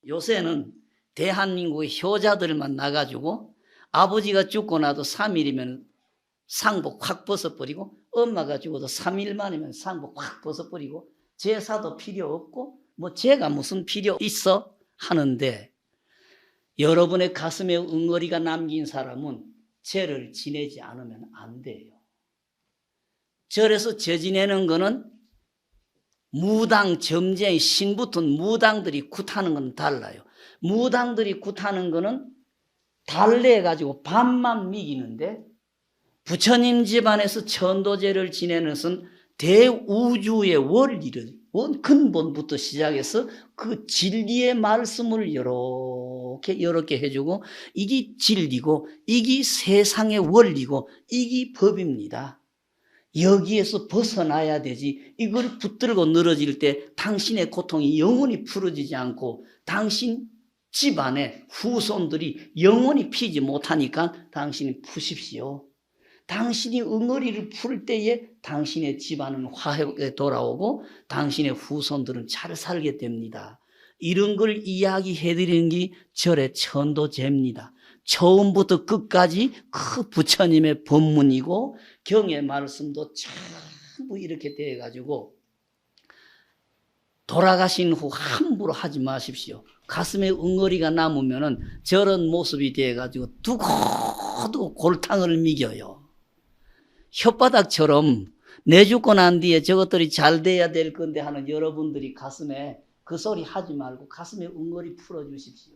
요새는 대한민국의 효자들만 나가지고 아버지가 죽고 나도 3일이면 상복 확 벗어버리고 엄마가 죽어도 3일 만이면 상복 확 벗어버리고 제사도 필요 없고 뭐 제가 무슨 필요 있어 하는데 여러분의 가슴에 응어리가 남긴 사람은 죄를 지내지 않으면 안 돼요. 절에서 죄 지내는 거는 무당, 점쟁이, 신 붙은 무당들이 굿하는 건 달라요. 무당들이 굿하는 거는 달래가지고 밥만 미기는데 부처님 집안에서 천도제를 지내는 것은 대우주의 원리를 근본부터 시작해서 그 진리의 말씀을 이렇게 해주고 이게 진리고 이게 세상의 원리고 이게 법입니다. 여기에서 벗어나야 되지. 이걸 붙들고 늘어질 때 당신의 고통이 영원히 풀어지지 않고 당신 집안의 후손들이 영원히 피지 못하니까 당신이 푸십시오. 당신이 응어리를 풀 때에 당신의 집안은 화해에 돌아오고 당신의 후손들은 잘 살게 됩니다. 이런 걸 이야기해 드리는 게 절의 천도제입니다. 처음부터 끝까지 그 부처님의 법문이고 경의 말씀도 전부 이렇게 돼가지고 돌아가신 후 함부로 하지 마십시오. 가슴에 응어리가 남으면은 저런 모습이 돼가지고 두고두고 골탕을 미겨요. 혓바닥처럼 내 죽고 난 뒤에 저것들이 잘 돼야 될 건데 하는 여러분들이 가슴에 그 소리 하지 말고 가슴에 응어리 풀어주십시오.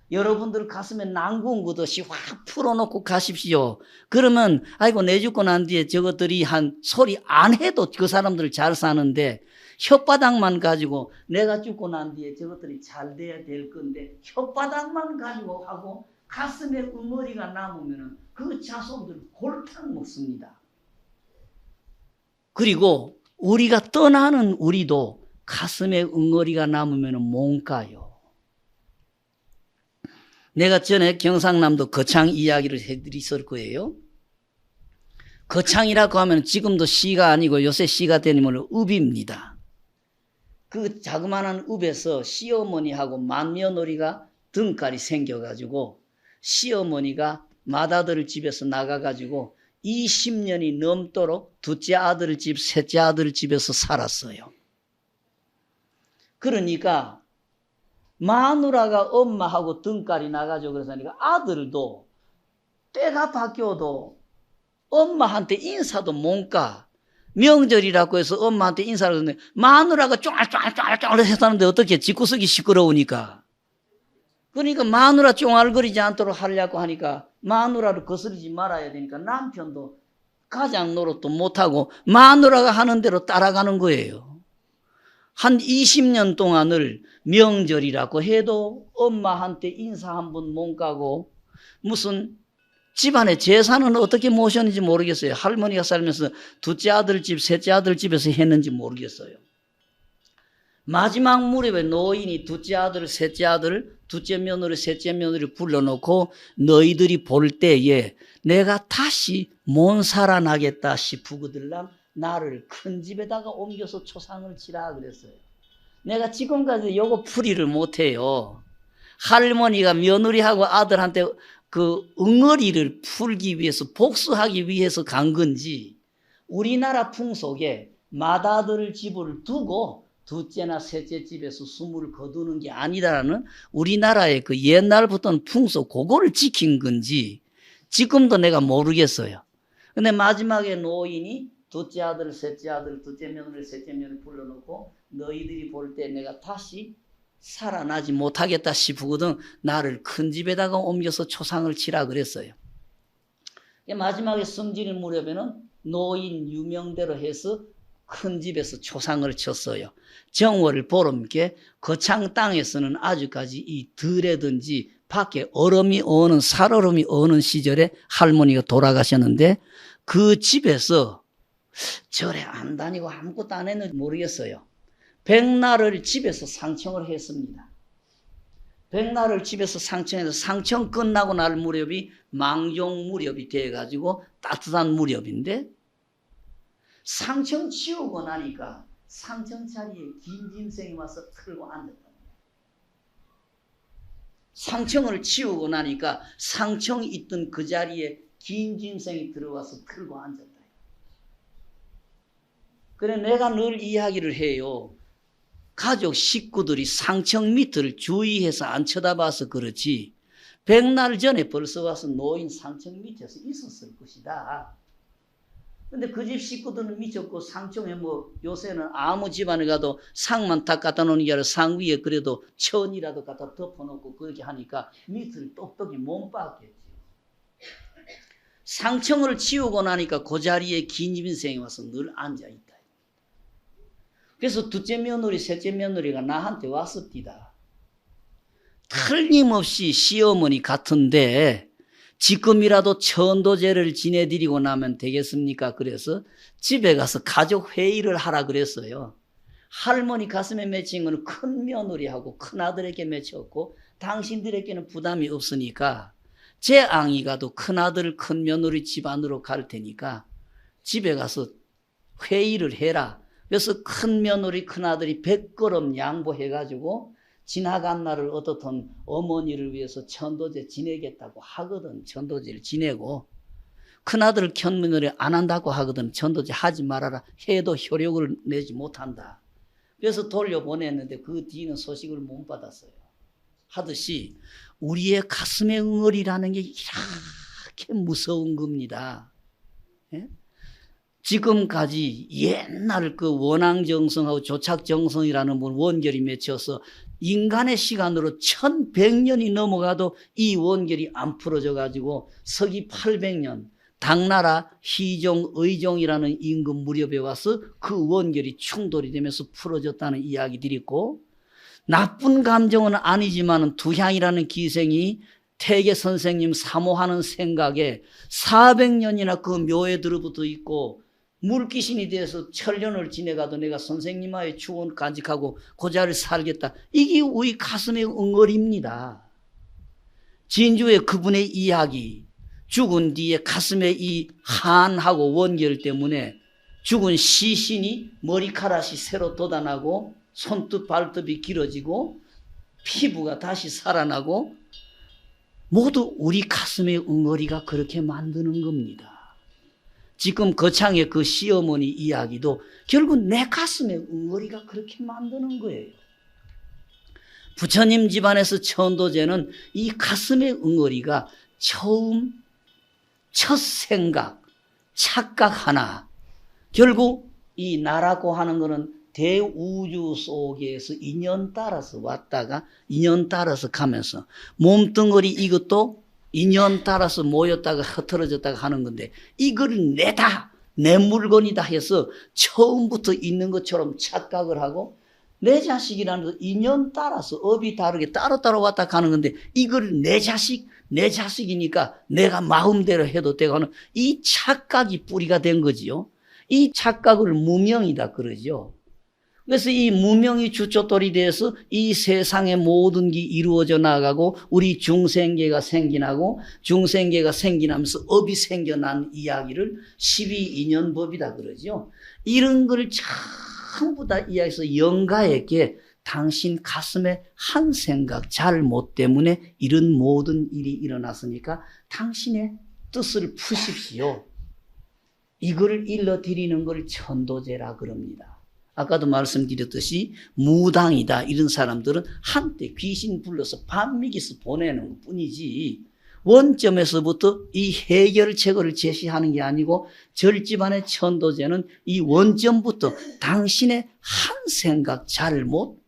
여러분들 가슴에 난군 구듯이 확 풀어놓고 가십시오. 그러면 아이고 내 죽고 난 뒤에 저것들이 한 소리 안 해도 그 사람들 잘 사는데 혓바닥만 가지고 내가 죽고 난 뒤에 저것들이 잘 돼야 될 건데 혓바닥만 가지고 하고 가슴에 응어리가 남으면 그 자손들 골탕 먹습니다. 그리고 우리가 떠나는 우리도 가슴에 응어리가 남으면 못 가요. 내가 전에 경상남도 거창 이야기를 해드렸을 거예요. 거창이라고 하면 지금도 시가 아니고 요새 시가 되면 읍입니다. 그 자그마한 읍에서 시어머니하고 맏며느리가 등깔이 생겨가지고 시어머니가 맏아들 집에서 나가가지고 20년이 넘도록 둘째 아들 집, 셋째 아들 집에서 살았어요. 그러니까 마누라가 엄마하고 등깔이 나가지고 그러니까 아들도 때가 바뀌어도 엄마한테 인사도 못 가. 명절이라고 해서 엄마한테 인사를 하는데 마누라가 쫑알쫑알쫑알 했다는데 어떻게 집구석이 시끄러우니까. 그러니까 마누라 쫑알거리지 않도록 하려고 하니까 마누라를 거스르지 말아야 되니까 남편도 가장 노릇도 못하고 마누라가 하는 대로 따라가는 거예요. 한 20년 동안을 명절이라고 해도 엄마한테 인사 한 번 못 가고 무슨 집안의 제사는 어떻게 모셨는지 모르겠어요. 할머니가 살면서 둘째 아들 집, 셋째 아들 집에서 했는지 모르겠어요. 마지막 무렵에 노인이 둘째 아들, 셋째 아들, 둘째 며느리, 셋째 며느리 불러놓고 너희들이 볼 때에 내가 다시 못 살아나겠다 싶으거들랑 나를 큰 집에다가 옮겨서 초상을 치라 그랬어요. 내가 지금까지 요거 풀이를 못해요. 할머니가 며느리하고 아들한테 그 응어리를 풀기 위해서 복수하기 위해서 간 건지 우리나라 풍속에 맏아들 집을 두고 둘째나 셋째 집에서 숨을 거두는 게 아니다라는 우리나라의 그 옛날부터는 풍속 그거를 지킨 건지 지금도 내가 모르겠어요. 근데 마지막에 노인이 둘째 아들, 셋째 아들, 둘째 며느리, 셋째 며느리 불러놓고 너희들이 볼 때 내가 다시 살아나지 못하겠다 싶거든 나를 큰 집에다가 옮겨서 초상을 치라 그랬어요. 마지막에 성지는 무렵에는 노인 유명대로 해서 큰 집에서 초상을 쳤어요. 정월을 보름께 거창 땅에서는 아직까지 이 들에든지 밖에 얼음이 오는 살얼음이 오는 시절에 할머니가 돌아가셨는데 그 집에서 절에 안 다니고 아무것도 안 했는지 모르겠어요. 백날을 집에서 상청을 했습니다. 백날을 집에서 상청해서 상청 끝나고 날 무렵이 망종 무렵이 돼가지고 따뜻한 무렵인데 상청 치우고 나니까 상청 자리에 김짐승이 와서 틀고 앉았답니다. 상청을 치우고 나니까 상청이 있던 그 자리에 긴 짐승이 들어와서 틀고 앉았다. 그래 내가 늘 이야기를 해요. 가족 식구들이 상청 밑을 주의해서 안 쳐다봐서 그렇지 백날 전에 벌써 와서 노인 상청 밑에서 있었을 것이다. 근데 그 집 식구들은 미쳤고 상청에 뭐 요새는 아무 집안에 가도 상만 딱 갖다 놓는 게 아니라 상 위에 그래도 천이라도 갖다 덮어놓고 그렇게 하니까 밑을 똑똑히 못 봤겠죠. 상청을 치우고 나니까 그 자리에 긴 인생이 와서 늘 앉아있다. 그래서 둘째 며느리, 셋째 며느리가 나한테 왔습니다. 틀림없이 시어머니 같은데 지금이라도 천도제를 지내드리고 나면 되겠습니까? 그래서 집에 가서 가족 회의를 하라 그랬어요. 할머니 가슴에 맺힌 거는 큰 며느리하고 큰 아들에게 맺혔고 당신들에게는 부담이 없으니까 제 앙이가도 큰 아들 큰 며느리 집안으로 갈 테니까 집에 가서 회의를 해라. 그래서 큰 며느리 큰 아들이 100걸음 양보해가지고 지나간 날을 어떻든 어머니를 위해서 천도제 지내겠다고 하거든. 천도제를 지내고 큰아들 큰 며느리 안 한다고 하거든. 천도제 하지 말아라 해도 효력을 내지 못한다. 그래서 돌려보냈는데 그 뒤는 소식을 못 받았어요. 하듯이 우리의 가슴의 응어리라는 게 이렇게 무서운 겁니다. 예? 지금까지 옛날 그 원앙정성하고 조착정성이라는 원결이 맺혀서 인간의 시간으로 1100년이 넘어가도 이 원결이 안 풀어져 가지고 서기 800년 당나라 희종, 의종이라는 임금 무렵에 와서 그 원결이 충돌이 되면서 풀어졌다는 이야기들이 있고 나쁜 감정은 아니지만 두향이라는 기생이 태계 선생님 사모하는 생각에 400년이나 그 묘에 들어붙어 있고 물귀신이 돼서 천년을 지내가도 내가 선생님와의 추원을 간직하고 그 자리를 살겠다. 이게 우리 가슴의 응어리입니다. 진주의 그분의 이야기, 죽은 뒤에 가슴에 이 한하고 원결 때문에 죽은 시신이 머리카락이 새로 돋아나고 손톱 발톱이 길어지고 피부가 다시 살아나고 모두 우리 가슴의 응어리가 그렇게 만드는 겁니다. 지금 거창의 그 시어머니 이야기도 결국 내 가슴의 응어리가 그렇게 만드는 거예요. 부처님 집안에서 천도제는 이 가슴의 응어리가 처음 첫 생각, 착각 하나 결국 이 나라고 하는 거는 대우주 속에서 인연 따라서 왔다가 인연 따라서 가면서 몸뚱어리 이것도 인연 따라서 모였다가 흩어졌다가 하는 건데 이걸 내다 내 물건이다 해서 처음부터 있는 것처럼 착각을 하고 내 자식이라는 거 인연 따라서 업이 다르게 따로따로 왔다 가는 건데 이걸 내 자식이니까 내가 마음대로 해도 되고 하는 이 착각이 뿌리가 된 거지요. 이 착각을 무명이다 그러죠. 그래서 이 무명이 주춧돌이 돼서 이 세상의 모든 게 이루어져 나가고 우리 중생계가 생기나고 중생계가 생기나면서 업이 생겨난 이야기를 12인연법이다 그러죠. 이런 걸 전부 다 이야기해서 영가에게 당신 가슴에 한 생각 잘못 때문에 이런 모든 일이 일어났으니까 당신의 뜻을 푸십시오. 이걸 일러드리는 걸 천도제라 그럽니다. 아까도 말씀드렸듯이 무당이다 이런 사람들은 한때 귀신 불러서 반미기서 보내는 것 뿐이지 원점에서부터 이 해결책을 제시하는 게 아니고 절집안의 천도제는 이 원점부터 당신의 한 생각 잘못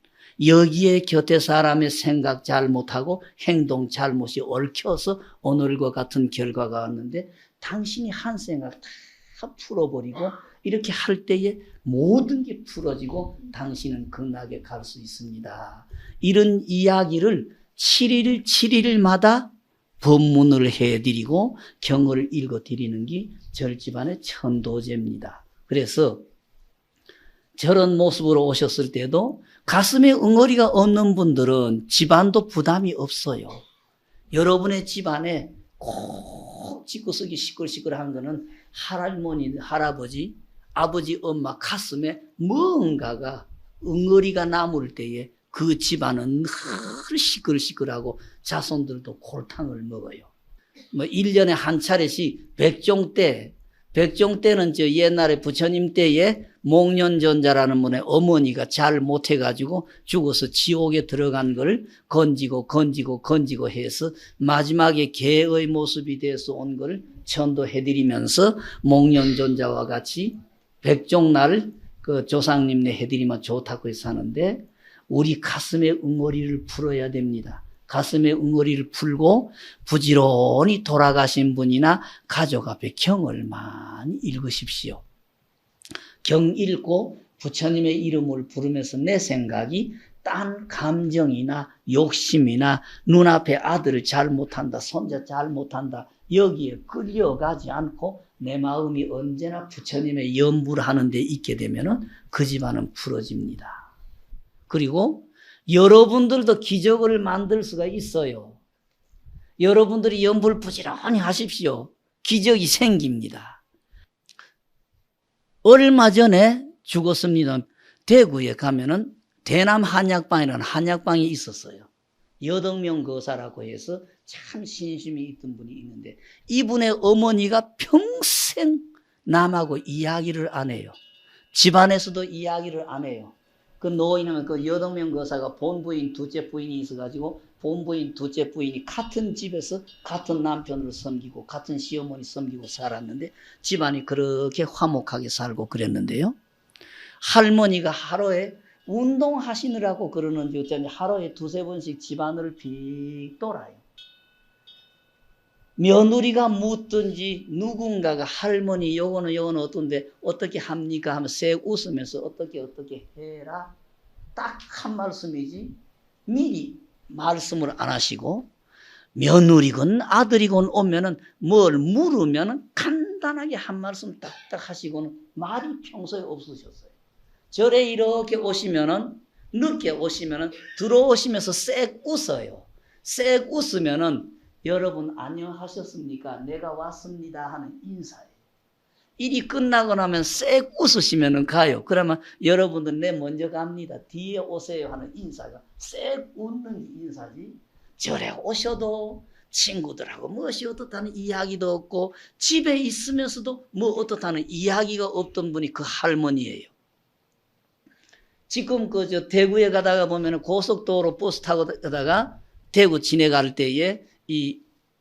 여기에 곁에 사람의 생각 잘못하고 행동 잘못이 얽혀서 오늘과 같은 결과가 왔는데 당신이 한 생각 다 풀어버리고 이렇게 할 때에 모든 게 풀어지고 당신은 극락에 갈 수 있습니다. 이런 이야기를 7일마다 법문을 해드리고 경을 읽어드리는 게 절집안의 천도제입니다. 그래서 저런 모습으로 오셨을 때도 가슴에 응어리가 없는 분들은 집안도 부담이 없어요. 여러분의 집안에 꼭 찌끄쓰기 시끌시끌한 거는 할머니, 할아버지, 아버지, 엄마 가슴에 뭔가가 응어리가 남을 때에 그 집안은 늘 시끌시끌하고 자손들도 골탕을 먹어요. 뭐 1년에 한 차례씩 백종 때는 저 옛날에 부처님 때에 목련전자라는 분의 어머니가 잘 못해가지고 죽어서 지옥에 들어간 걸 건지고 해서 마지막에 개의 모습이 돼서 온 걸 천도해드리면서 목련전자와 같이 백종날 그 조상님네 해드리면 좋다고 해서 하는데, 우리 가슴에 응어리를 풀어야 됩니다. 가슴에 응어리를 풀고 부지런히 돌아가신 분이나 가족 앞에 경을 많이 읽으십시오. 경 읽고 부처님의 이름을 부르면서 내 생각이 딴 감정이나 욕심이나 눈앞에 아들을 잘 못한다, 손자 잘 못한다, 여기에 끌려가지 않고 내 마음이 언제나 부처님의 염불 하는 데 있게 되면은 그 집안은 풀어집니다. 그리고 여러분들도 기적을 만들 수가 있어요. 여러분들이 염불 부지런히 하십시오. 기적이 생깁니다. 얼마 전에 죽었습니다. 대구에 가면은 대남 한약방이라는 한약방이 있었어요. 여덕명 거사라고 해서 참 신심이 있던 분이 있는데, 이분의 어머니가 평생 남하고 이야기를 안 해요. 집안에서도 이야기를 안 해요. 그 노인은 그 여덕명 거사가 본부인 둘째 부인이 있어가지고 본부인 둘째 부인이 같은 집에서 같은 남편을 섬기고 같은 시어머니 섬기고 살았는데 집안이 그렇게 화목하게 살고 그랬는데요. 할머니가 하루에 운동하시느라고 그러는지 어쩐지 하루에 두세 번씩 집안을 빙 돌아요. 며느리가 묻든지 누군가가 할머니 요거는 어떤데 어떻게 합니까 하면 색 웃으면서 어떻게 해라, 딱 한 말씀이지 미리 말씀을 안 하시고, 며느리건 아들이건 오면은 뭘 물으면은 간단하게 한 말씀 딱딱 하시고는 말이 평소에 없으셨어요. 절에 이렇게 오시면은, 늦게 오시면은 들어오시면서 색 웃어요. 색 웃으면은 여러분 안녕하셨습니까? 내가 왔습니다 하는 인사예요. 일이 끝나고 나면 색 웃으시면 가요. 그러면 여러분들 내 먼저 갑니다, 뒤에 오세요 하는 인사가 색 웃는 인사지, 절에 오셔도 친구들하고 무엇이 어떻다는 이야기도 없고 집에 있으면서도 뭐 어떻다는 이야기가 없던 분이 그 할머니예요. 지금 저 대구에 가다가 보면 고속도로 버스 타고 가다가 대구 지내갈 때에 이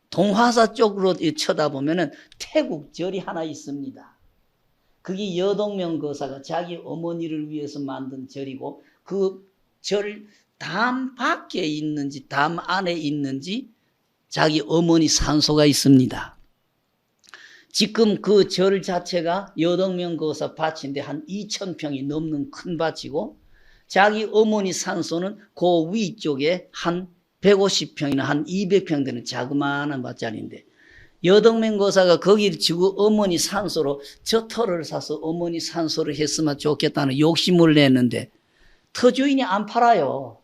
동화사 쪽으로 쳐다보면은 태국 절이 하나 있습니다. 그게 여덕명 거사가 자기 어머니를 위해서 만든 절이고, 그 절 담 밖에 있는지 담 안에 있는지 자기 어머니 산소가 있습니다. 지금 그 절 자체가 여덕명 거사 밭인데 한 2,000평이 넘는 큰 밭이고, 자기 어머니 산소는 그 위쪽에 한 150평이나 한 200평 되는 자그마한 밭자리인데, 여덕명 거사가 거기를 지고 어머니 산소로 저 터를 사서 어머니 산소를 했으면 좋겠다는 욕심을 냈는데 터주인이 안 팔아요.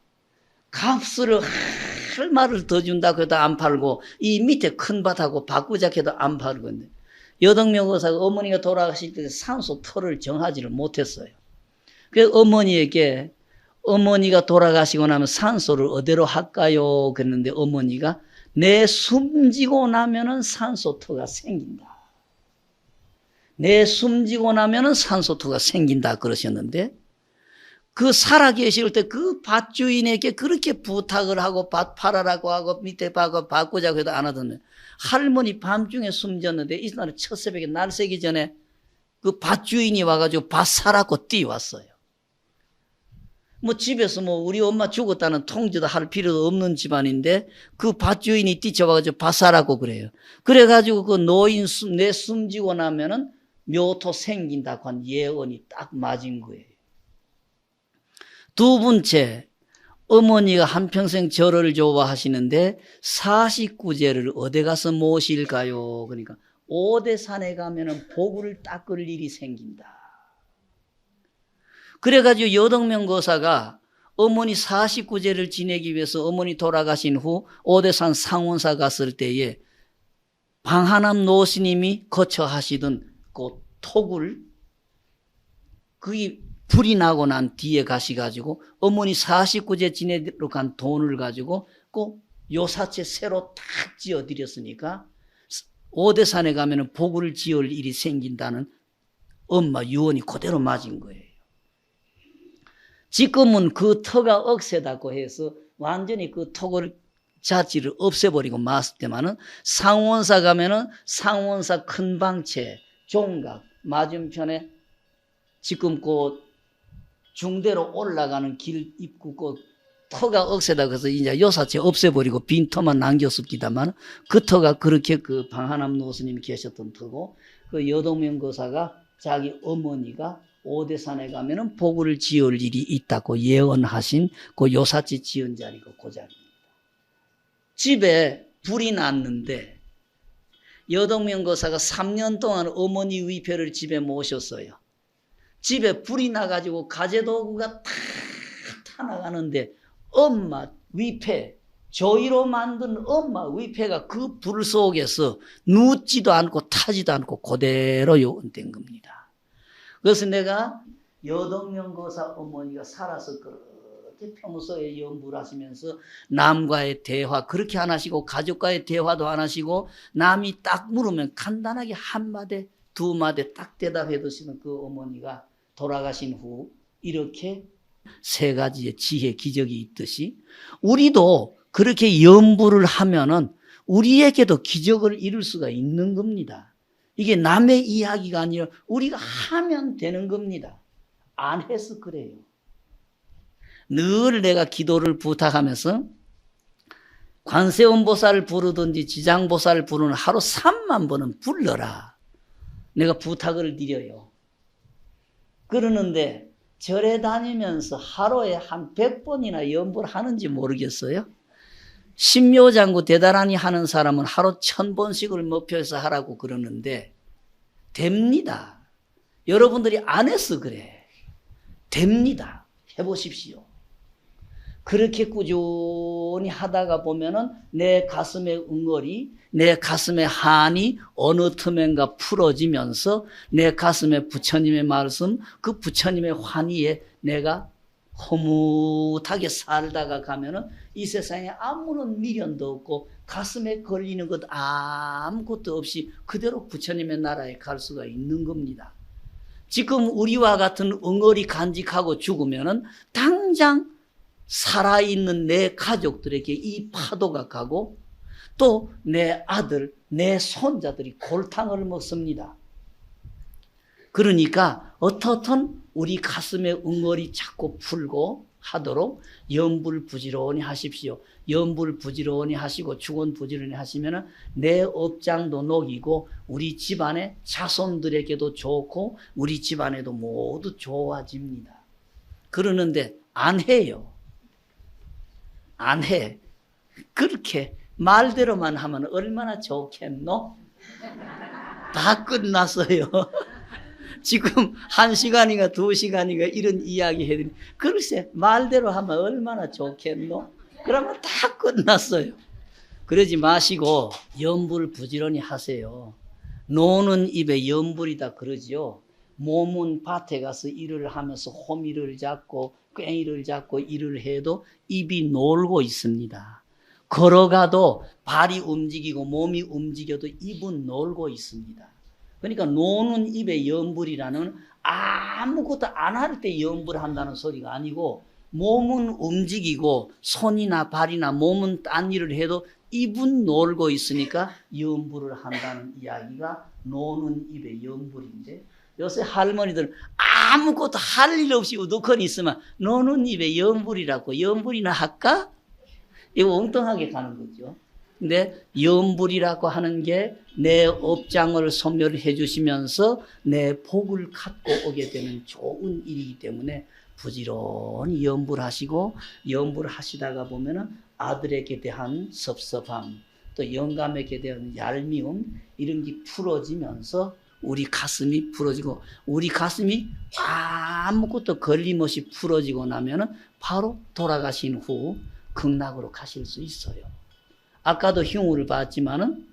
값을 할 말을 더 준다고 해도 안 팔고 이 밑에 큰 밭하고 바꾸자 해도 안 팔고, 여덕명 거사가 어머니가 돌아가실 때 산소 터를 정하지를 못했어요. 그래서 어머니에게 어머니가 돌아가시고 나면 산소를 어디로 할까요? 그랬는데 어머니가 내 숨지고 나면은 산소터가 생긴다. 내 숨지고 나면은 산소터가 생긴다 그러셨는데, 그 살아계실 때 그 밭주인에게 그렇게 부탁을 하고 밭 팔아라고 하고 밑에 밭을 바꾸자고 해도 안 하던데, 할머니 밤중에 숨졌는데 이날 첫 새벽에 날 새기 전에 그 밭주인이 와가지고 밭 사라고 뛰어왔어요. 뭐 집에서 뭐 우리 엄마 죽었다는 통지도 할 필요도 없는 집안인데 그 밭주인이 뛰쳐와가지고 밭 사라고 그래요. 그래가지고 그 노인 내 숨지고 나면은 묘토 생긴다고 한 예언이 딱 맞은 거예요. 두 번째, 어머니가 한평생 절을 좋아하시는데 49제를 어디 가서 모실까요? 그러니까 오대산에 가면은 복을 닦을 일이 생긴다. 그래가지고 여덕명 거사가 어머니 49제를 지내기 위해서 어머니 돌아가신 후 오대산 상원사 갔을 때에 방하남 노스님이 거처하시던 그 톡을, 그게 불이 나고 난 뒤에 가셔가지고 어머니 49제 지내러 간 돈을 가지고 꼭 요사체 새로 탁 지어드렸으니까 오대산에 가면은 복을 지을 일이 생긴다는 엄마 유언이 그대로 맞은 거예요. 지금은 그 터가 억세다고 해서 완전히 그 토굴 자체를 없애버리고 말았을 때만은 상원사 가면은 상원사 큰 방채, 종각, 맞은편에 지금 그 중대로 올라가는 길 입구 그 터가 억세다 그래서 이제 요사체 없애버리고 빈 터만 남겼습니다만 그 터가 그렇게 그 방하남 노스님이 계셨던 터고 그 여동면 거사가 자기 어머니가 오대산에 가면은 복을 지을 일이 있다고 예언하신 그 요사체 지은 자리가 그 자리입니다. 집에 불이 났는데 여동면 거사가 3년 동안 어머니 위패를 집에 모셨어요. 집에 불이 나가지고 가재도구가 다 타나가는데 엄마 위패, 조이로 만든 엄마 위패가 그 불 속에서 눕지도 않고 타지도 않고 그대로 요원된 겁니다. 그래서 내가 여동면 거사 어머니가 살아서 그렇게 평소에 연구를 하시면서 남과의 대화 그렇게 안 하시고 가족과의 대화도 안 하시고 남이 딱 물으면 간단하게 한마디 두 마디 딱 대답해 두시는 그 어머니가 돌아가신 후 이렇게 세 가지의 지혜 기적이 있듯이 우리도 그렇게 연부를 하면은 우리에게도 기적을 이룰 수가 있는 겁니다. 이게 남의 이야기가 아니라 우리가 하면 되는 겁니다. 안 해서 그래요. 늘 내가 기도를 부탁하면서 관세음보살을 부르든지 지장보살을 부르는 하루 3만 번은 불러라. 내가 부탁을 드려요. 그러는데 절에 다니면서 하루에 한 100번이나 연부를 하는지 모르겠어요. 신묘장구 대단하니 하는 사람은 하루 1000번씩을 목표해서 하라고 그러는데 됩니다. 여러분들이 안 해서 그래. 됩니다. 해보십시오. 그렇게 꾸준히 하다가 보면은 내 가슴의 응어리, 내 가슴의 한이 어느 틈엔가 풀어지면서 내 가슴에 부처님의 말씀, 그 부처님의 환희에 내가 허무하게 살다가 가면은 이 세상에 아무런 미련도 없고 가슴에 걸리는 것 아무것도 없이 그대로 부처님의 나라에 갈 수가 있는 겁니다. 지금 우리와 같은 응어리 간직하고 죽으면은 당장 살아있는 내 가족들에게 이 파도가 가고 또 내 아들, 내 손자들이 골탕을 먹습니다. 그러니까 어떻든 우리 가슴에 응어리 자꾸 풀고 하도록 염불 부지런히 하십시오. 염불 부지런히 하시고 축원 부지런히 하시면 내 업장도 녹이고 우리 집안의 자손들에게도 좋고 우리 집안에도 모두 좋아집니다. 그러는데 안 해요. 안 해. 그렇게 말대로만 하면 얼마나 좋겠노? 다 끝났어요. 지금 1시간인가 2시간인가 이런 이야기 해드리 글쎄 말대로 하면 얼마나 좋겠노? 그러면 다 끝났어요. 그러지 마시고 염불 부지런히 하세요. 노는 입에 염불이다 그러지요. 몸은 밭에 가서 일을 하면서 호미를 잡고 꽹이를 잡고 일을 해도 입이 놀고 있습니다. 걸어가도 발이 움직이고 몸이 움직여도 입은 놀고 있습니다. 그러니까 노는 입에 염불이라는 아무것도 안 할 때 염불한다는 소리가 아니고 몸은 움직이고 손이나 발이나 몸은 딴 일을 해도 입은 놀고 있으니까 염불을 한다는 이야기가 노는 입에 염불인데 요새 할머니들 아무것도 할 일 없이 우두커니 있으면 노는 입에 염불이라고 염불이나 할까? 이거 엉뚱하게 가는 거죠. 근데 염불이라고 하는 게 내 업장을 소멸해 주시면서 내 복을 갖고 오게 되는 좋은 일이기 때문에 부지런히 염불하시고 염불하시다가 보면은 아들에게 대한 섭섭함 또 영감에게 대한 얄미움 이런 게 풀어지면서 우리 가슴이 풀어지고 우리 가슴이 아무것도 걸림없이 풀어지고 나면은 바로 돌아가신 후 극락으로 가실 수 있어요. 아까도 흉우를 봤지만은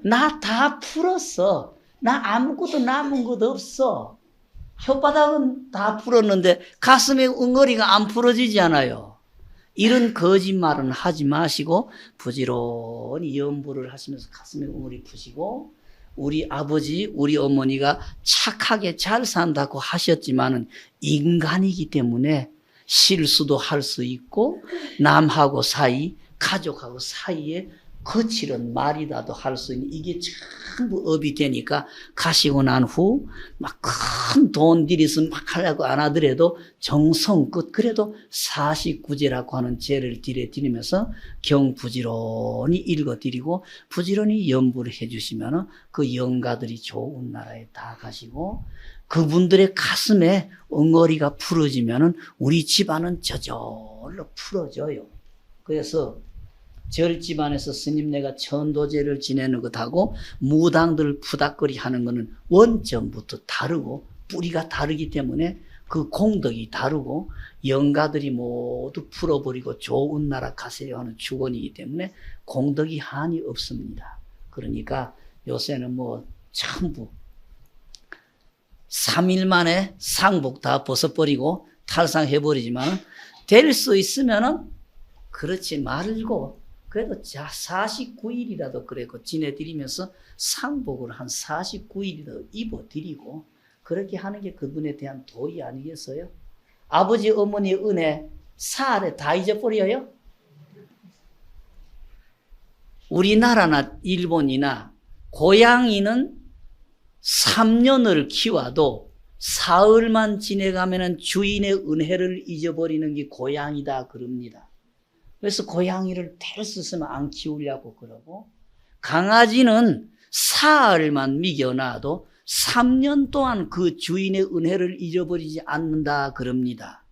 나 다 풀었어. 나 아무것도 남은 것 없어. 혓바닥은 다 풀었는데 가슴의 응어리가 안 풀어지지 않아요. 이런 거짓말은 하지 마시고 부지런히 염불을 하시면서 가슴의 응어리 푸시고, 우리 아버지, 우리 어머니가 착하게 잘 산다고 하셨지만은 인간이기 때문에 실수도 할 수 있고 남하고 사이, 가족하고 사이에 거칠은 말이라도 할 수 있는, 이게 전부 업이 되니까 가시고 난 후 막 큰 돈 들여서 막 하려고 안 하더라도 정성껏 그래도 49제라고 하는 제를 드리면서 경 부지런히 읽어드리고 부지런히 염불을 해주시면 그 영가들이 좋은 나라에 다 가시고, 그분들의 가슴에 엉어리가 풀어지면 우리 집안은 저절로 풀어져요. 그래서 절집안에서 스님 내가 천도제를 지내는 것하고 무당들 푸닥거리 하는 것은 원점부터 다르고 뿌리가 다르기 때문에 그 공덕이 다르고 영가들이 모두 풀어버리고 좋은 나라 가세요 하는 축원이기 때문에 공덕이 한이 없습니다. 그러니까 요새는 뭐 전부 3일 만에 상복 다 벗어버리고 탈상해버리지만 될 수 있으면은 그렇지 말고 그래도 49일이라도 그래고 지내드리면서 상복을 한 49일이라도 입어드리고 그렇게 하는 게 그분에 대한 도의 아니겠어요? 아버지 어머니의 은혜 사흘에 다 잊어버려요? 우리나라나 일본이나 고양이는 3년을 키워도 사흘만 지내가면 주인의 은혜를 잊어버리는 게 고양이다 그럽니다. 그래서 고양이를 될 수 있으면 안 키우려고 그러고, 강아지는 사흘만 먹여놔도 3년 동안 그 주인의 은혜를 잊어버리지 않는다 그럽니다.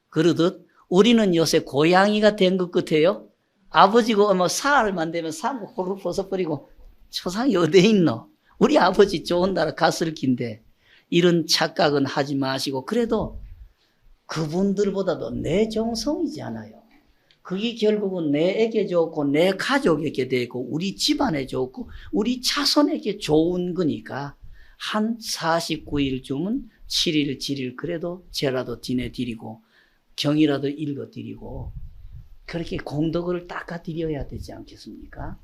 그러듯 우리는 요새 고양이가 된 것 같아요. 아버지가 어머 사흘만 되면 상고 호로 벗어버리고 초상이 어디에 있노? 우리 아버지 좋은 나라 갔을 긴데, 이런 착각은 하지 마시고 그래도 그분들보다도 내 정성이지 않아요. 그게 결국은 내에게 좋고 내 가족에게 되고 우리 집안에 좋고 우리 자손에게 좋은 거니까 한 49일쯤은 7일 7일 그래도 제라도 지내드리고 경이라도 읽어드리고 그렇게 공덕을 닦아드려야 되지 않겠습니까?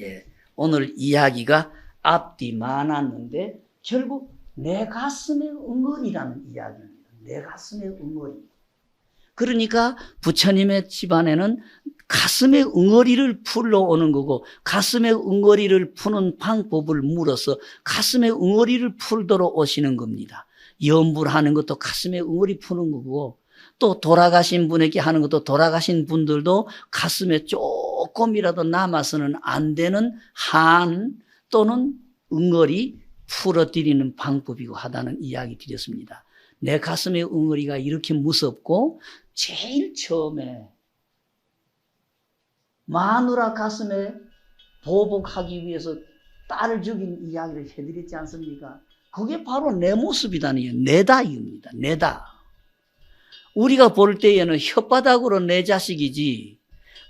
예, 오늘 이야기가 앞뒤 많았는데 결국 내 가슴의 응어리라는 이야기입니다. 내 가슴의 응어리. 그러니까 부처님의 집안에는 가슴의 응어리를 풀러오는 거고, 가슴의 응어리를 푸는 방법을 물어서 가슴의 응어리를 풀도록 오시는 겁니다. 염불하는 것도 가슴의 응어리 푸는 거고, 또 돌아가신 분에게 하는 것도 돌아가신 분들도 가슴에 조금이라도 남아서는 안 되는 한 또는 응어리 풀어드리는 방법이고 하다는 이야기 드렸습니다. 내 가슴의 응어리가 이렇게 무섭고, 제일 처음에 마누라 가슴에 보복하기 위해서 딸을 죽인 이야기를 해드렸지 않습니까? 그게 바로 내 모습이다니요. 내다입니다. 내다. 우리가 볼 때에는 혓바닥으로 내 자식이지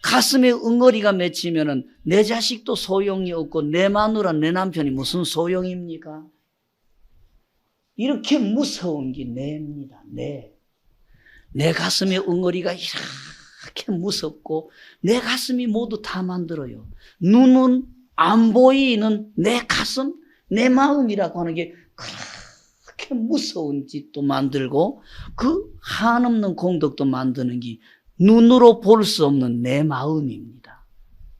가슴에 응어리가 맺히면은 내 자식도 소용이 없고 내 마누라 내 남편이 무슨 소용입니까? 이렇게 무서운 게 내입니다. 내 가슴의 응어리가 이렇게 무섭고 내 가슴이 모두 다 만들어요. 눈은 안 보이는 내 가슴, 내 마음이라고 하는 게 그렇게 무서운 짓도 만들고 그 한없는 공덕도 만드는 게 눈으로 볼 수 없는 내 마음입니다.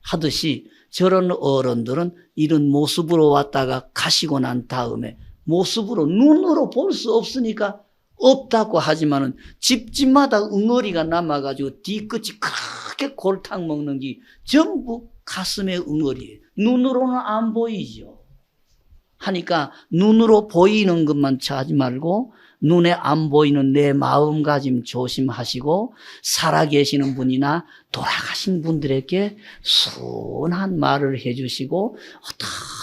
하듯이 저런 어른들은 이런 모습으로 왔다가 가시고 난 다음에 모습으로 눈으로 볼 수 없으니까 없다고 하지만은 집집마다 응어리가 남아가지고 뒤끝이 크게 골탕 먹는 게 전부 가슴의 응어리예요. 눈으로는 안 보이죠. 하니까 눈으로 보이는 것만 찾지 말고 눈에 안 보이는 내 마음가짐 조심하시고 살아계시는 분이나 돌아가신 분들에게 순한 말을 해주시고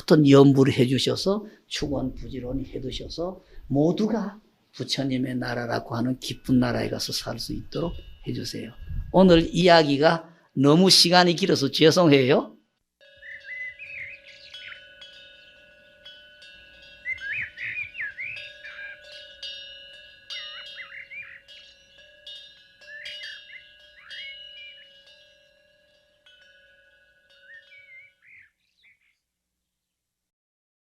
어떤 염불을 해주셔서 축원 부지런히 해두셔서 모두가 부처님의 나라라고 하는 기쁜 나라에 가서 살 수 있도록 해주세요. 오늘 이야기가 너무 시간이 길어서 죄송해요.